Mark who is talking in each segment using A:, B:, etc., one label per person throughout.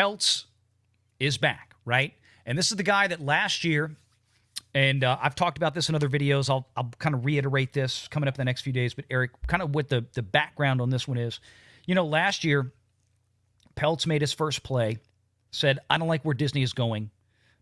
A: Peltz is back, right? And this is the guy that last year, and I've talked about this in other videos. I'll kind of reiterate this coming up in the next few days. But Eric, kind of what the background on this one is, last year, Peltz made his first play, said, I don't like where Disney is going.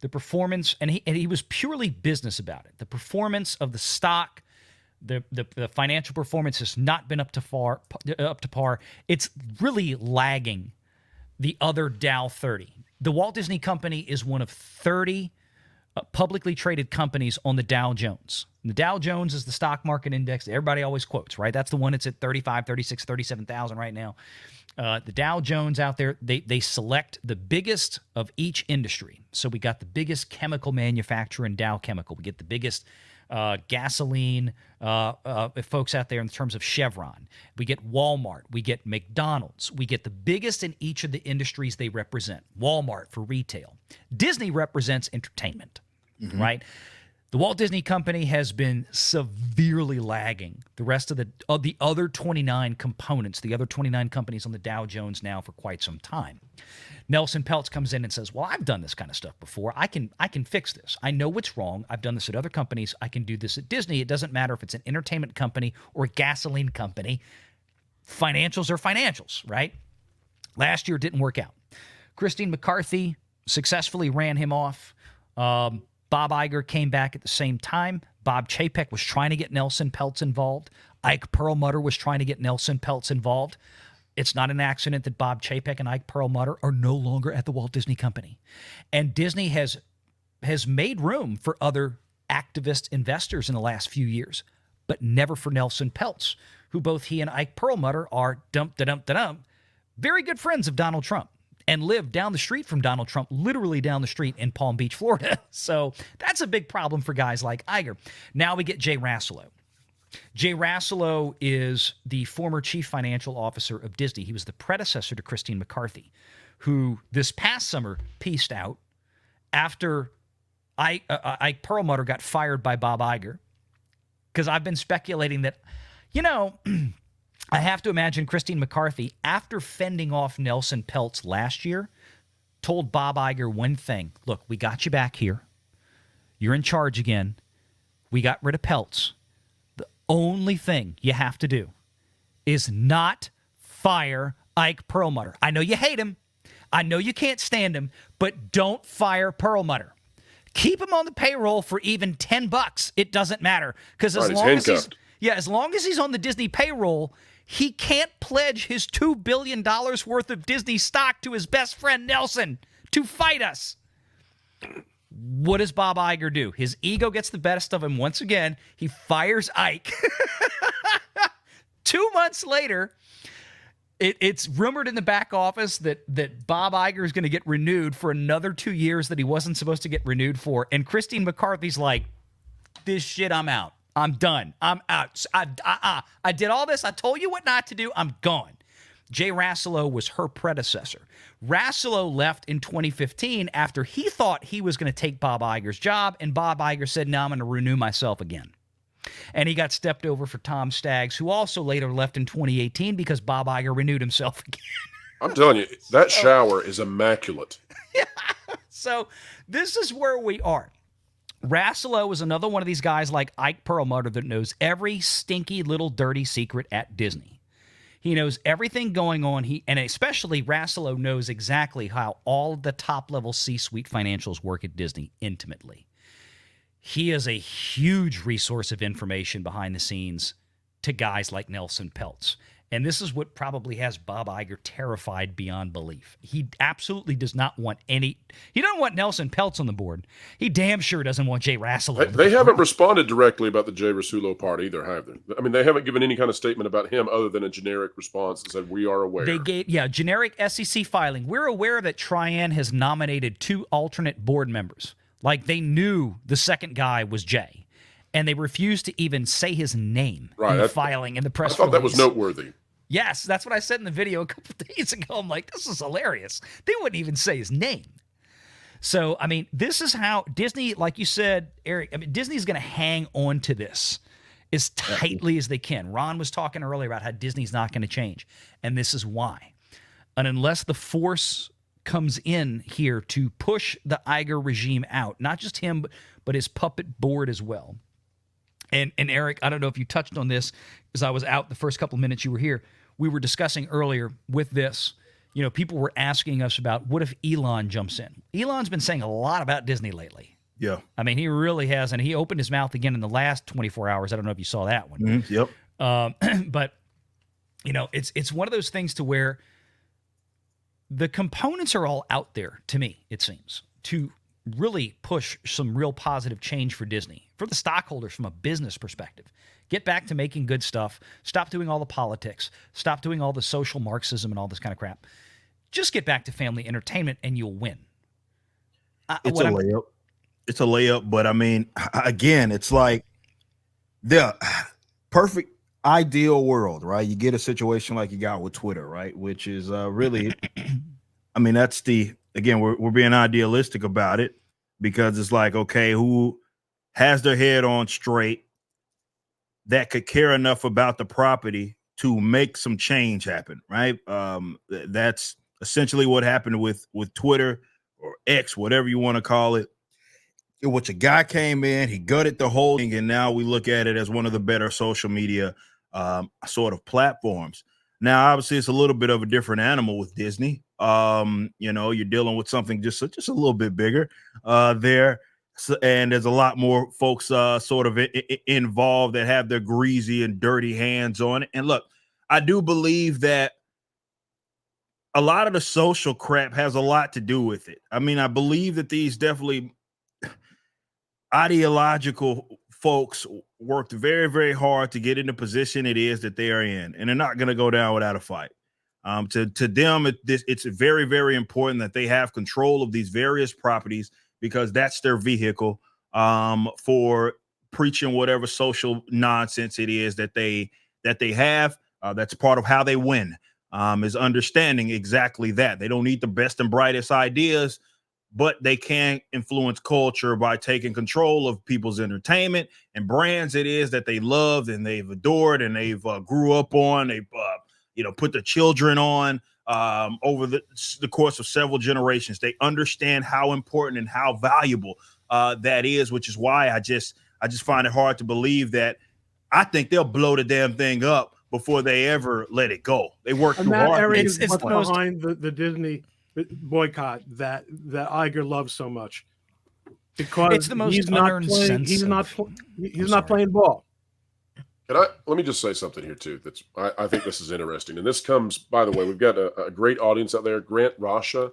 A: The performance, and he was purely business about it. The performance of the stock, the financial performance has not been up to par. It's really lagging the other Dow 30. The Walt Disney Company is one of 30 publicly traded companies on the Dow Jones. And the Dow Jones is the stock market index that everybody always quotes, right? That's the one that's at 35, 36, 37,000 right now. The Dow Jones out there, they select the biggest of each industry. So we got the biggest chemical manufacturer in Dow Chemical. We get the biggest gasoline folks out there in terms of Chevron. We get Walmart. We get McDonald's. We get the biggest in each of the industries they represent. Walmart for retail. Disney represents entertainment, right? The Walt Disney Company has been severely lagging the rest of the other 29 components, the other 29 companies on the Dow Jones now for quite some time. Nelson Peltz comes in and says, well, I've done this kind of stuff before. I can fix this. I know what's wrong. I've done this at other companies. I can do this at Disney. It doesn't matter if it's an entertainment company or a gasoline company. Financials are financials, right? Last year it didn't work out. Christine McCarthy successfully ran him off. Bob Iger came back at the same time. Bob Chapek was trying to get Nelson Peltz involved. Ike Perlmutter was trying to get Nelson Peltz involved. It's not an accident that Bob Chapek and Ike Perlmutter are no longer at the Walt Disney Company. And Disney has made room for other activist investors in the last few years, but never for Nelson Peltz, who both he and Ike Perlmutter are very good friends of Donald Trump and live down the street from Donald Trump, literally down the street in Palm Beach, Florida. So that's a big problem for guys like Iger. Now we get Jay Rasolo. Jay Rasolo is the former chief financial officer of Disney. He was the predecessor to Christine McCarthy, who this past summer pieced out after Ike Perlmutter got fired by Bob Iger. Because I've been speculating that, I have to imagine Christine McCarthy, after fending off Nelson Peltz last year, told Bob Iger one thing. Look, we got you back here. You're in charge again. We got rid of Peltz. The only thing you have to do is not fire Ike Perlmutter. I know you hate him. I know you can't stand him, but don't fire Perlmutter. Keep him on the payroll for even $10. It doesn't matter. Because as long as he's on the Disney payroll, he can't pledge his $2 billion worth of Disney stock to his best friend Nelson to fight us. What does Bob Iger do? His ego gets the best of him once again. He fires Ike. 2 months later, it's rumored in the back office that Bob Iger is going to get renewed for another 2 years that he wasn't supposed to get renewed for. And Christine McCarthy's like, this shit, I'm out. I'm done. I'm out. I did all this. I told you what not to do. I'm gone. Jay Rasolo was her predecessor. Rasolo left in 2015 after he thought he was going to take Bob Iger's job, and Bob Iger said, no, I'm going to renew myself again. And he got stepped over for Tom Staggs, who also later left in 2018 because Bob Iger renewed himself again.
B: I'm telling you, that shower is immaculate.
A: Yeah. So this is where we are. Rasolo is another one of these guys like Ike Perlmutter that knows every stinky little dirty secret at Disney. He knows everything going on. And especially Rasolo knows exactly how all the top-level C-suite financials work at Disney intimately. He is a huge resource of information behind the scenes to guys like Nelson Peltz. And this is what probably has Bob Iger terrified beyond belief. He absolutely does not want he doesn't want Nelson Peltz on the board. He damn sure doesn't want Jay Rasolo.
B: They haven't responded directly about the Jay Rasolo part either, have they? I mean, they haven't given any kind of statement about him other than a generic response that said, we are aware.
A: They gave, generic SEC filing. We're aware that Trian has nominated 2 alternate board members. Like, they knew the second guy was Jay. And they refused to even say his name in the filing in the press release.
B: I thought that was noteworthy.
A: Yes, that's what I said in the video a couple of days ago. I'm like, this is hilarious. They wouldn't even say his name. So, I mean, this is how Disney, like you said, Eric, I mean, Disney's going to hang on to this as tightly as they can. Ron was talking earlier about how Disney's not going to change. And this is why. And unless the force comes in here to push the Iger regime out. Not just him, but his puppet board as well. And Eric, I don't know if you touched on this because I was out the first couple of minutes you were here. We were discussing earlier with this. You know, people were asking us about what if Elon jumps in. Elon's been saying a lot about Disney lately.
C: Yeah.
A: I mean, he really has, and he opened his mouth again in the last 24 hours. I don't know if you saw that one.
C: Mm-hmm. Yep.
A: But, you know, it's one of those things to where the components are all out there, to me, it seems, to really push some real positive change for Disney, for the stockholders from a business perspective. Get back to making good stuff. Stop doing all the politics. Stop doing all the social Marxism and all this kind of crap. Just get back to family entertainment and you'll win.
C: It's a layup. It's a layup, but I mean, again, it's like the perfect ideal world, right? You get a situation like you got with Twitter, right? Which is really, I mean, that's again, we're being idealistic about it because it's like, okay, who has their head on straight that could care enough about the property to make some change happen, right? That's essentially what happened with Twitter or X, whatever you want to call it. Which a guy came in, he gutted the whole thing, and now we look at it as one of the better social media sort of platforms. Now, obviously, it's a little bit of a different animal with Disney. You know, you're dealing with something just a little bit bigger there. So, and there's a lot more folks sort of involved that have their greasy and dirty hands on it. And look, I do believe that a lot of the social crap has a lot to do with it. I mean, I believe that these definitely ideological folks worked very, very hard to get in the position it is that they are in, and they're not going to go down without a fight. To them, it's very, very important that they have control of these various properties because that's their vehicle for preaching whatever social nonsense it is that they have. That's part of how they win, is understanding exactly that. They don't need the best and brightest ideas, but they can influence culture by taking control of people's entertainment and brands it is that they loved and they've adored and they've grew up on. They've put their children on over the course of several generations. They understand how important and how valuable that is, which is why I just find it hard to believe that. I think they'll blow the damn thing up before they ever let it go. They work too hard.
D: Area
A: it's
D: what's
A: the most
D: behind the Disney boycott that Iger loves so much, because
A: it's the most unearned sense.
D: He's not playing ball.
B: Let me just say something here too. I think this is interesting, and this comes, by the way, we've got a great audience out there. Grant Rasha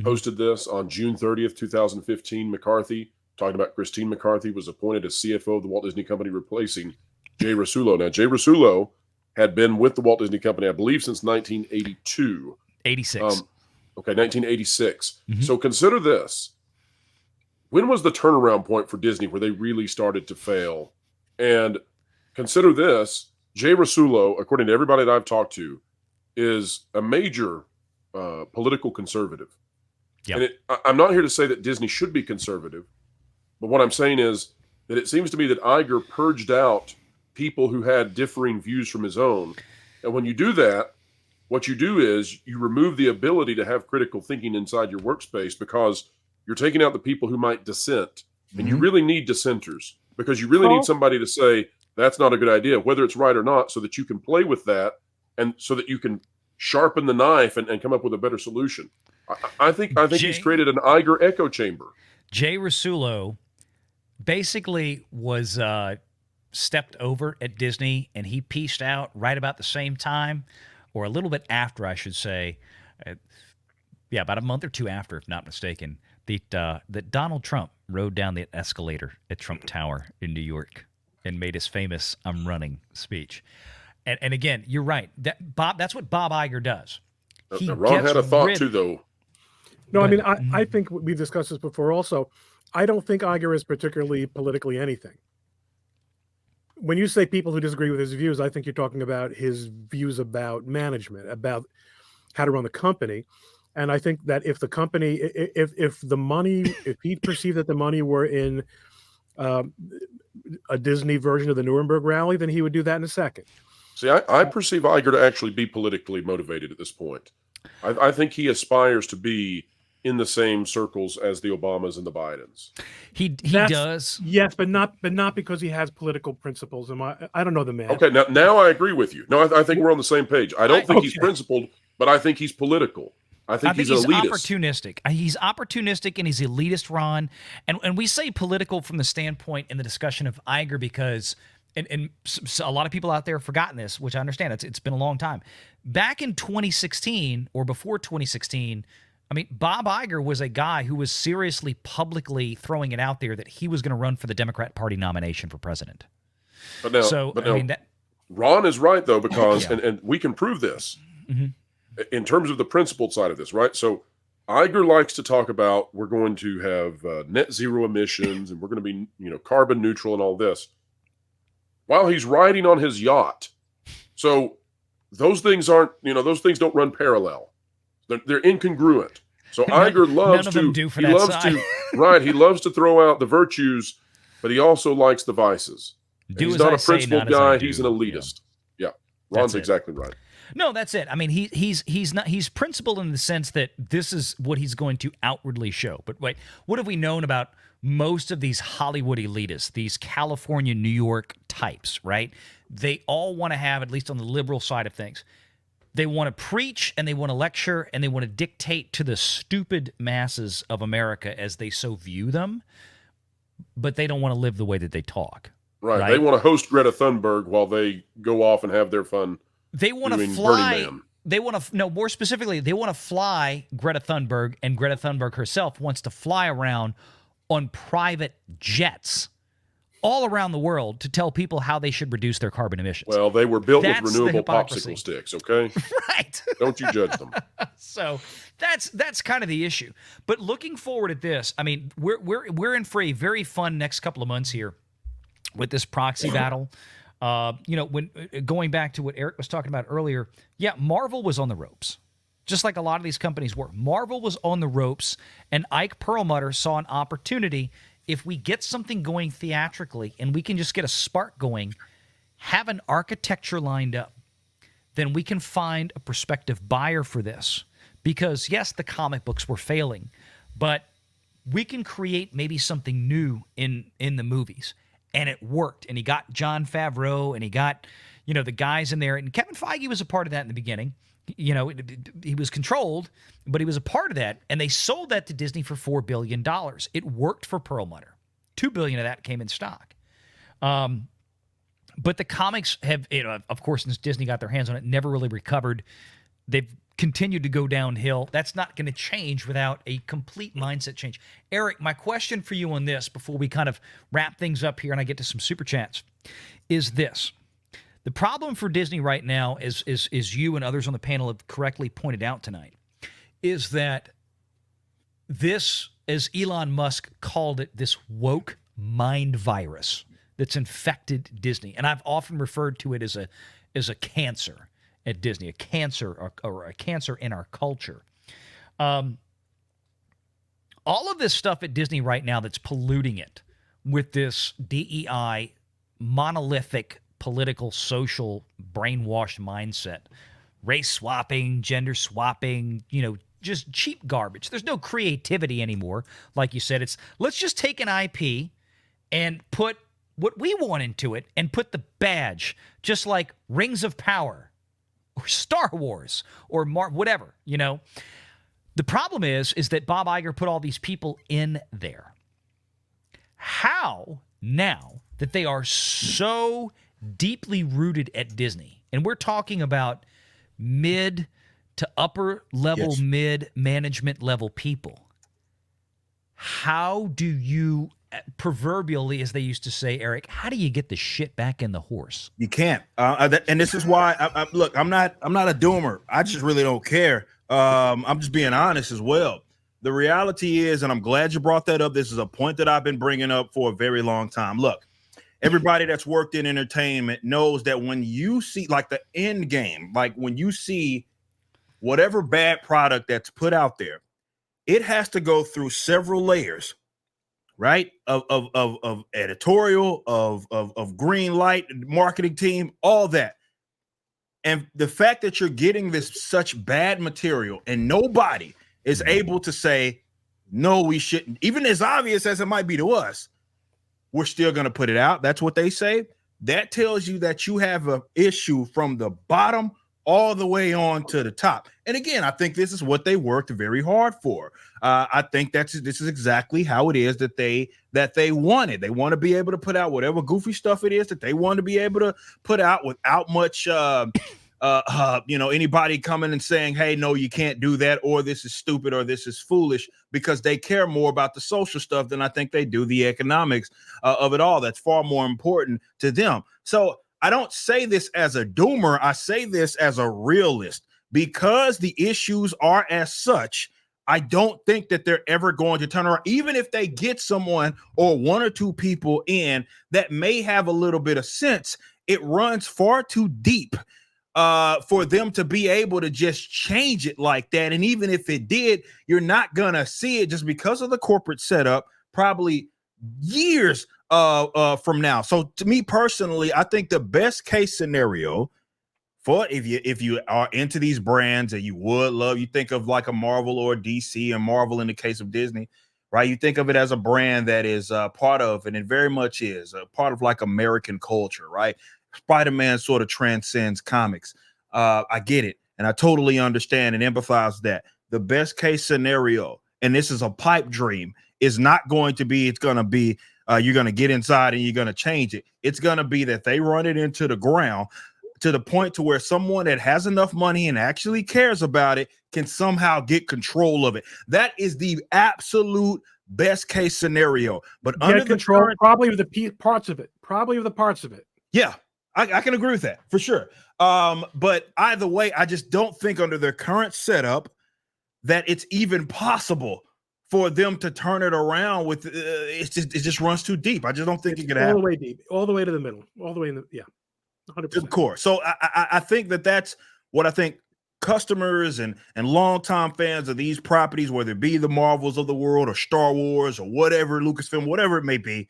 B: posted this on June 30th, 2015. McCarthy, talking about Christine McCarthy, was appointed as CFO of the Walt Disney Company, replacing Jay Rasulo. Now, Jay Rasulo had been with the Walt Disney Company, I believe, since 1982.
A: 86.
B: Okay, 1986. So consider this. When was the turnaround point for Disney where they really started to fail? And consider this. Jay Rasulo, according to everybody that I've talked to, is a major political conservative.
A: Yep.
B: And I'm not here to say that Disney should be conservative, but what I'm saying is that it seems to me that Iger purged out people who had differing views from his own. And when you do that, what you do is you remove the ability to have critical thinking inside your workspace because you're taking out the people who might dissent. And you really need dissenters because you really need somebody to say, that's not a good idea, whether it's right or not, so that you can play with that and so that you can sharpen the knife and come up with a better solution. I think he's created an Iger echo chamber.
A: Jay Rasulo basically was stepped over at Disney, and he pieced out right about the same time, or a little bit after, I should say. About a month or two after, if not mistaken, that Donald Trump rode down the escalator at Trump Tower in New York and made his famous "I'm running" speech. And again, you're right. That's what Bob Iger does.
B: Ron had a thought too, though.
D: No, I mean, I think we've discussed this before also. I don't think Iger is particularly politically anything. When you say people who disagree with his views, I think you're talking about his views about management, about how to run the company. And I think that if the company, if he perceived that the money were in a Disney version of the Nuremberg rally, then he would do that in a second.
B: See, I perceive Iger to actually be politically motivated at this point. I think he aspires to be in the same circles as the Obamas and the Bidens.
A: He does.
D: Yes, but not because he has political principles. I don't know the man.
B: Okay, now I agree with you. No, I think we're on the same page. I don't think he's principled, but I think he's political. I think he's elitist.
A: Opportunistic. He's opportunistic and he's elitist, Ron. And we say political from the standpoint in the discussion of Iger because, and a lot of people out there have forgotten this, which I understand. It's been a long time. Back in 2016 or before 2016, I mean, Bob Iger was a guy who was seriously publicly throwing it out there that he was going to run for the Democrat Party nomination for president.
B: But Ron is right, though, because, and we can prove this in terms of the principled side of this, right? So Iger likes to talk about we're going to have net zero emissions and we're going to be, carbon neutral and all this while he's riding on his yacht. So those things those things don't run parallel. They're incongruent. So Iger loves he loves to throw out the virtues, but he also likes the vices. He's not a principled guy. He's an elitist. Yeah. Ron's exactly right.
A: No, that's it. I mean, he's principled in the sense that this is what he's going to outwardly show. But wait, what have we known about most of these Hollywood elitists, these California, New York types, right? They all want to have, at least on the liberal side of things, they want to preach and they want to lecture and they want to dictate to the stupid masses of America as they so view them, but they don't want to live the way that they talk.
B: Right. They want to host Greta Thunberg while they go off and have their fun.
A: They want to fly. They want to, no, more specifically, they want to fly Greta Thunberg, and Greta Thunberg herself wants to fly around on private jets all around the world to tell people how they should reduce their carbon emissions.
B: Well, they were built with renewable popsicle sticks, okay?
A: Right.
B: Don't you judge them.
A: So that's kind of the issue. But looking forward at this, I mean, we're in for a very fun next couple of months here with this proxy battle. When going back to what Eric was talking about earlier, Marvel was on the ropes. Just like a lot of these companies were. Marvel was on the ropes, and Ike Perlmutter saw an opportunity. If we get something going theatrically and we can just get a spark going, have an architecture lined up, then we can find a prospective buyer for this. Because, yes, the comic books were failing, but we can create maybe something new in the movies. And it worked. And he got Jon Favreau and he got, the guys in there. And Kevin Feige was a part of that in the beginning. He was controlled, but he was a part of that, and they sold that to Disney for $4 billion. It worked for Perlmutter. $2 billion of that came in stock. But the comics have, of course, since Disney got their hands on it, never really recovered. They've continued to go downhill. That's not going to change without a complete mindset change. Eric, my question for you on this, before we kind of wrap things up here and I get to some super chats, is this. The problem for Disney right now, is you and others on the panel have correctly pointed out tonight, is that this, as Elon Musk called it, this woke mind virus that's infected Disney. And I've often referred to it as a cancer at Disney, a cancer or a cancer in our culture. All of this stuff at Disney right now that's polluting it with this DEI monolithic political, social, brainwashed mindset, race swapping, gender swapping, just cheap garbage. There's no creativity anymore. Like you said, it's let's just take an IP and put what we want into it and put the badge, just like Rings of Power or Star Wars or whatever, The problem is that Bob Iger put all these people in there. How now that they are so deeply rooted at Disney, and we're talking about mid to upper level, mid management level people, how do you, proverbially, as they used to say, Eric, how do you get the shit back in the horse?
C: You can't. And this is why, look, I'm not a doomer. I just really don't care. I'm just being honest as well. The reality is, and I'm glad you brought that up, this is a point that I've been bringing up for a very long time. Look, everybody that's worked in entertainment knows that when you see like the end game, like when you see whatever bad product that's put out there, it has to go through several layers, right? Of editorial, of green light, marketing team, all that. And the fact that you're getting this such bad material and nobody is able to say, no, we shouldn't, even as obvious as it might be to us, we're still going to put it out. That's what they say. That tells you that you have an issue from the bottom all the way on to the top. And again, I think this is what they worked very hard for. I think this is exactly how it is that they wanted. They want to be able to put out whatever goofy stuff it is that they want to be able to put out without much anybody coming and saying, hey, no, you can't do that, or this is stupid, or this is foolish, because they care more about the social stuff than I think they do the economics of it all. That's far more important to them. So I don't say this as a doomer. I say this as a realist, because the issues are as such. I don't think that they're ever going to turn around, even if they get someone or one or two people in that may have a little bit of sense. It runs far too deep for them to be able to just change it like that. And even if it did, you're not going to see it just because of the corporate setup, probably years from now. So to me personally, I think the best case scenario for if you are into these brands and you would love, you think of like a Marvel or DC, and Marvel in the case of Disney, right? You think of it as a brand that is part of, and it very much is a part of like American culture, right? Spider-Man sort of transcends comics. I get it. And I totally understand and empathize that. The best case scenario, and this is a pipe dream, is not going to be, it's going to be, you're going to get inside and you're going to change it. It's going to be that they run it into the ground to the point to where someone that has enough money and actually cares about it can somehow get control of it. That is the absolute best case scenario. But
D: get under control, the current, probably with the parts of it. Yeah,
C: I can agree with that for sure. But either way, I just don't think under their current setup that it's even possible for them to turn it around with it just runs too deep. I just don't think it can happen.
D: All the way deep, all the way to the middle, all the way in the 100%.
C: Of course. So I think that's what I think customers and longtime fans of these properties, whether it be the Marvels of the world or Star Wars or whatever, Lucasfilm, whatever it may be,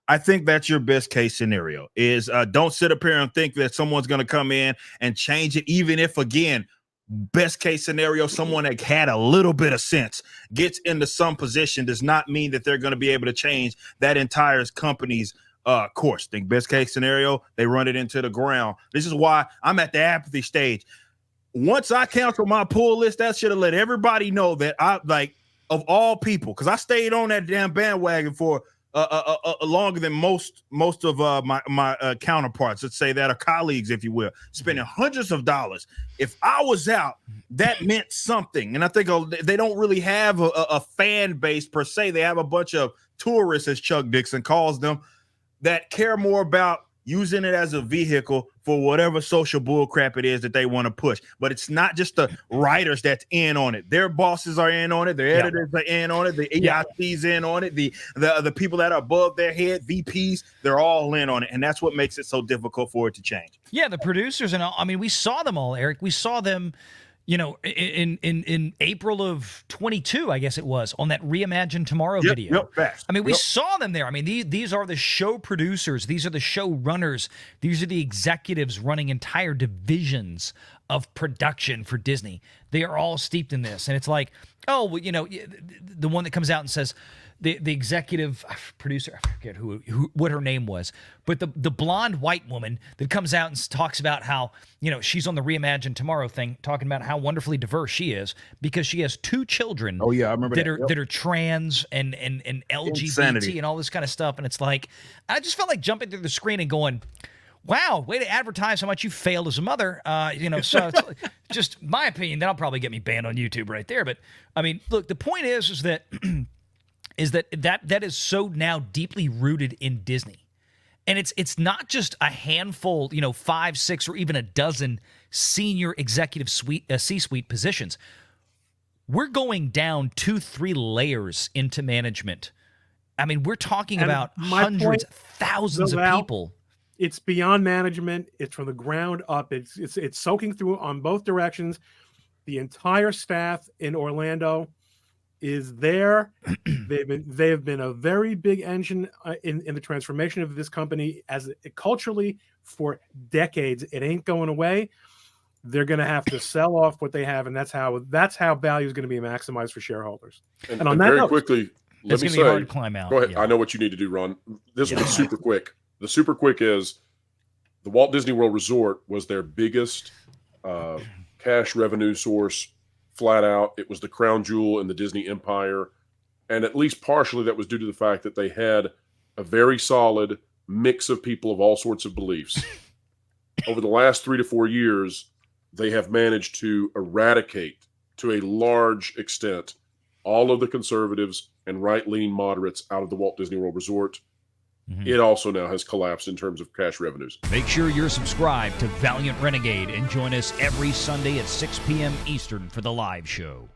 C: I think that's your best case scenario is don't sit up here and think that someone's going to come in and change it. Even if, again, best case scenario, someone that had a little bit of sense gets into some position does not mean that they're going to be able to change that entire company's course. Think best case scenario, they run it into the ground. This is why I'm at the apathy stage. Once I cancel my pull list, that should have let everybody know that I, like, of all people, because I stayed on that damn bandwagon for longer than most of my counterparts, let's say that, are colleagues, if you will, spending hundreds of dollars. If I was out, that meant something. And I think they don't really have a fan base per se. They have a bunch of tourists, as Chuck Dixon calls them, that care more about using it as a vehicle for whatever social bullcrap it is that they want to push. But it's not just the writers that's in on it. Their bosses are in on it. Their editors are in on it. The EIC's in on it. The people that are above their head, VPs, they're all in on it. And that's what makes it so difficult for it to change.
A: Yeah, the producers and all. I mean, we saw them all, Eric. We saw them, in April of 22, I guess it was, on that Reimagine Tomorrow video. I mean, we saw them there. I mean, these are the show producers. These are the show runners. These are the executives running entire divisions of production for Disney. They are all steeped in this. And it's like, oh, well, the one that comes out and says, the executive producer, I forget what her name was, but the blonde white woman that comes out and talks about how, she's on the Reimagine Tomorrow thing, talking about how wonderfully diverse she is because she has 2 children.
C: Oh yeah, I remember
A: that are trans and LGBT Insanity. And all this kind of stuff. And it's like, I just felt like jumping through the screen and going, wow, way to advertise how much you failed as a mother. So it's just my opinion. That'll probably get me banned on YouTube right there. But I mean, look, the point is that that is so now deeply rooted in Disney. And it's not just a handful, 5, 6, or even a dozen senior executive C-suite positions. We're going down 2, 3 layers into management. I mean, we're talking about hundreds, thousands of people.
D: It's beyond management. It's from the ground up. It's soaking through on both directions. The entire staff in Orlando is there. They have been a very big engine in the transformation of this company culturally for decades. It ain't going away. they're going to have to sell off what they have, and that's how value is going to be maximized for shareholders.
B: And
D: on that
B: very
D: note,
B: quickly,
A: it's going to be hard to climb out.
B: Go ahead.
A: Yeah.
B: I know what you need to do, Ron. This one's super quick. The super quick is the Walt Disney World Resort was their biggest cash revenue source, flat out. It was the crown jewel in the Disney empire. And at least partially that was due to the fact that they had a very solid mix of people of all sorts of beliefs. Over the last 3 to 4 years, they have managed to eradicate, to a large extent, all of the conservatives and right-leaning moderates out of the Walt Disney World Resort. It also now has collapsed in terms of cash revenues.
A: Make sure you're subscribed to Valiant Renegade and join us every Sunday at 6 p.m. Eastern for the live show.